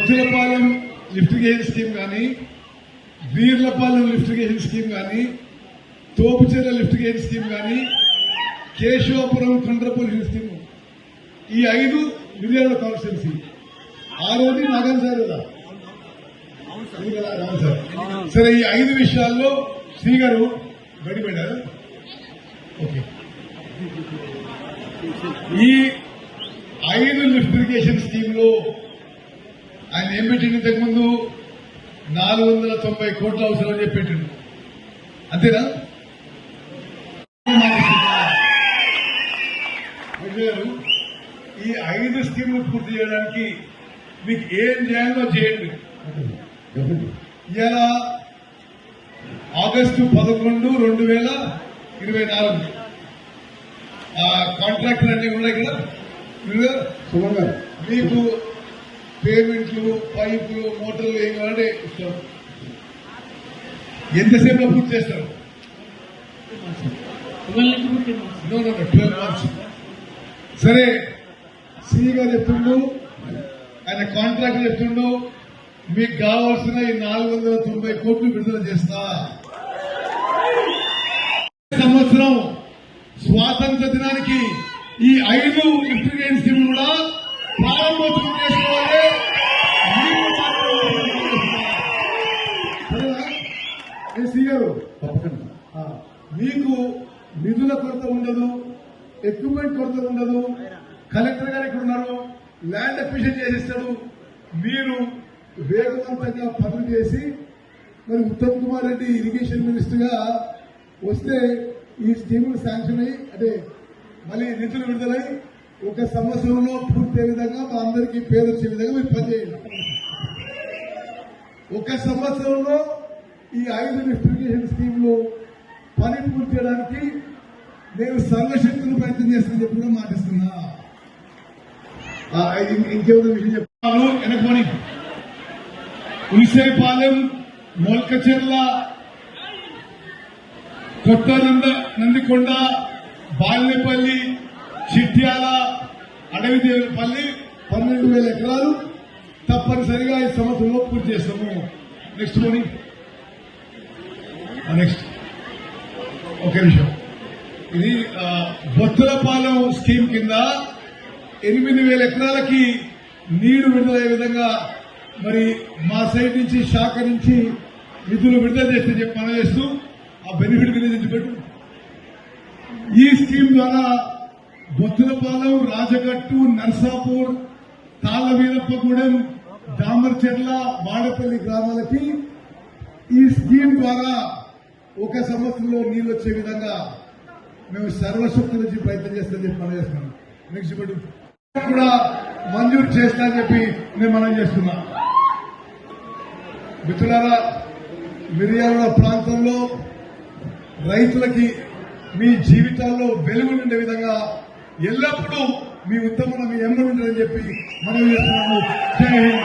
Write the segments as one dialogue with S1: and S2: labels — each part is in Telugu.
S1: బొచ్చులపాలెం లిఫ్టిగేషన్ స్కీమ్ కానీ, వీర్లపాలెం లిఫ్టిగేషన్ స్కీమ్ కానీ, తోపుచెర్ల లిఫ్టిగేషన్ స్కీమ్ కానీ, కేశవాపురం కొండ్రపల్లి స్కీమ్, ఈ 5 మిర్యాల కాన్స్టిట్యున్సీ. ఆ రోజు నాగన్ సార్ కదా, సరే ఈ 5 విషయాల్లో శ్రీ గారు గడిపెట్టారు. ఓకే, ఈ 5 లిఫ్ట్ ఇరిగేషన్ స్కీమ్ లో ఆయన ఏం పెట్టిండు? ఇంతకుముందు 490 కోట్ల అవసరం అని చెప్పి పెట్టిండు, అంతేనా? ఈ 5 స్కీమ్లు పూర్తి చేయడానికి మీకు ఏం చేయాలో చేయండి. ఇలా ఆగస్టు 11, 2024 కాంట్రాక్టర్ అన్ని ఉన్నాయి కదా మీకు పేమెంట్లు, పైపులు, మోటార్లు ఏం కావాలంటే ఇస్తాం. ఎంతసేపులో పూర్తి చేస్తారు? 12 months. సరే, సి గారు చెప్తుండు, ఆయన కాంట్రాక్టర్ చెప్తుండు, మీకు కావాల్సిన ఈ 490 కోట్లు విడుదల చేస్తా. సంవత్సరం స్వాతంత్ర దినానికి ఈ 5 లిఫ్టిగేషన్ స్కీమ్ కూడా ప్రారంభోత్సవం చేసుకోవాలి. సి గారు తప్పకుండా మీకు నిధుల కొరత ఉండదు, ఎక్విప్మెంట్ కొరత ఉండదు. కలెక్టర్ గారు ఇక్కడ ఉన్నారు, ల్యాండ్ అక్విజిషన్ చేసిస్తాడు. మీరు వేగవంతంగా పనులు చేసి మరి ఉత్తమ్ కుమార్ రెడ్డి ఇరిగేషన్ మినిస్టర్ గా వస్తే ఈ స్కీములు శాంక్షన్ అయ్యి, అంటే మళ్ళీ నిధులు విడుదలై 1 సంవత్సరంలో పూర్తి విధంగా మా అందరికీ పేరు వచ్చే విధంగా మీరు పనిచేయండి. 1 సంవత్సరంలో ఈ 5 లిఫ్టిగేషన్ స్కీమ్లు పని పూర్తి చేయడానికి నేను సర్వశక్తులు ప్రయత్నం చేస్తానని చెప్పి కూడా మాటిస్తున్నా. ఇంకేదో విషయం చెప్తాను. వెనకపోని ఉలిసేపాలెం, మొల్కచెర్ల, కొత్త నందికొండ, బాల్నేపల్లి, చిట్యాల, అడవిదేవులపల్లి 12,000 ఎకరాలు తప్పనిసరిగా ఈ సంవత్సరంలో పూర్తి చేస్తాము. నెక్స్ట్ పోనీ, నెక్స్ట్ ఒక నిమిషం. ఇది బొత్తులపాలెం స్కీమ్ కింద 8,000 ఎకరాలకి నీరు విడుదలయ్యే విధంగా మరి మా సైడ్ నుంచి, శాఖ నుంచి నిధులు విడుదల చేస్తే చెప్పి మనం చేస్తూ ఆ బెనిఫిట్ గురించి పెట్టు. ఈ స్కీమ్ ద్వారా బొత్తులపాలెం, రాజగట్టు, నర్సాపూర్, తాళ్లవీరప్పగూడెం, దామర్చెర్ల, వాడపల్లి గ్రామాలకి ఈ స్కీమ్ ద్వారా 1 సంవత్సరంలో నీళ్లు వచ్చే విధంగా మేము సర్వశక్తి నుంచి ప్రయత్నం చేస్తామని చెప్పి మనం చేస్తున్నాం. నెక్స్ట్ పెట్టు కూడా మంజూరు చేస్తానని చెప్పి నేను మనం చేస్తున్నా. మిత్రులారా, మిర్యాల ప్రాంతంలో రైతులకి మీ జీవితాల్లో వెలుగు నిండే విధంగా ఎల్లప్పుడూ మీ ఉత్తమం మీ ఎమ్మడి ఉంటుందని చెప్పి మనం చేస్తున్నాము. జై Hind.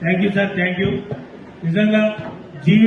S2: Thank you sir, thank you. నిజంగా జీవితం